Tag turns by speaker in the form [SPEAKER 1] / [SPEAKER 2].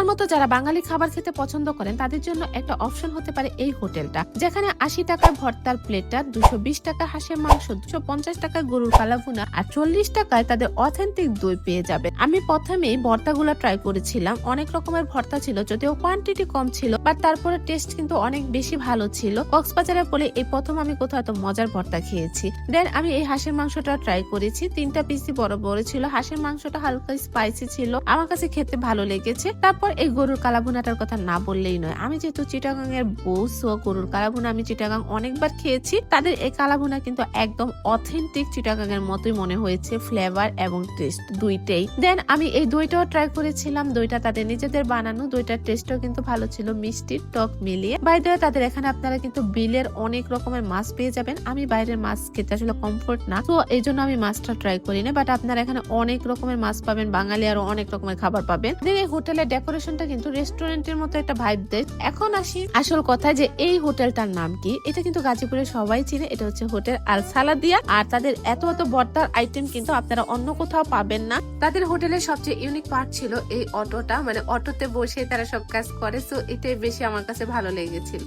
[SPEAKER 1] আমার মতো যারা বাঙালি খাবার খেতে পছন্দ করেন তাদের জন্য একটা অপশন হতে পারে এই হোটেলটা, যেখানে 80 টাকার ভর্তার প্লেটার, 220 টাকা হাঁসের মাংস, 250 টাকা গরুর কালাভুনা আর 40 টাকায় তাদের অথেন্টিক দই পেয়ে যাবে। আমি প্রথমেই ভর্তাগুলো ট্রাই করেছিলাম, অনেক রকমের ভর্তা ছিল, যদিও কোয়ান্টিটি কম ছিল, বাট তারপরে টেস্ট কিন্তু অনেক বেশি ভালো ছিল। কক্সবাজারে বলে এই প্রথম আমি কোথাও এত মজার ভর্তা খেয়েছি। দেন আমি এই হাঁসের মাংসটা ট্রাই করেছি, 3টা পিসই বড় বড় ছিল। হাঁসের মাংসটা হালকা স্পাইসি ছিল, আমার কাছে খেতে ভালো লেগেছে। তারপর এই গরুর কালাভুনাটার কথা না বললেই নয়। আমি যেহেতু চিটাগাং এর বউ, সো গরুর কালাভুনা আমি চিটাগাং অনেকবার খেয়েছি। তাদের এই কালাভুনা কিন্তু একদম অথেন্টিক চিটাগাং এর মতোই মনে হয়েছে, ফ্লেভার এবং টেস্ট দুইটাই। দেন আমি এই দইটাও ট্রাই করেছিলাম, দইটা তাদের নিজেদের বানানো, দইটার টেস্টও কিন্তু ভালো ছিল, মিষ্টি টক মিলিয়ে। বাই দ্য ওয়ে তাদের এখানে আপনারা কিন্তু বিলের অনেক রকমের মাছ পেয়ে যাবেন। আমি বাইরের মাছ খেতে আসলে কমফোর্ট না, তো এই জন্য আমি মাছটা ট্রাই করি না, বাট আপনারা এখানে অনেক রকমের মাছ পাবেন, বাঙালি আরো অনেক রকমের খাবার পাবেন। দেন এই হোটেলের ডেকোরেশনটা কিন্তু রেস্টুরেন্টের মতো একটা ভাইব দেয়। এখন আসি আসল কথা, যে এই হোটেলটার নাম কি। এটা কিন্তু গাজীপুরে সবাই চিনে, এটা হচ্ছে হোটেল আল সালাদিয়া। আর তাদের এত এত ভর্তার আইটেম কিন্তু আপনারা অন্য কোথাও পাবেন না। তাদের হোটেলের সবচেয়ে ইউনিক পার্ট ছিল এই অটোটা, মানে অটোতে বসে তারা সব কাজ করে, সো এটাই বেশি আমার কাছে ভালো লেগেছিল।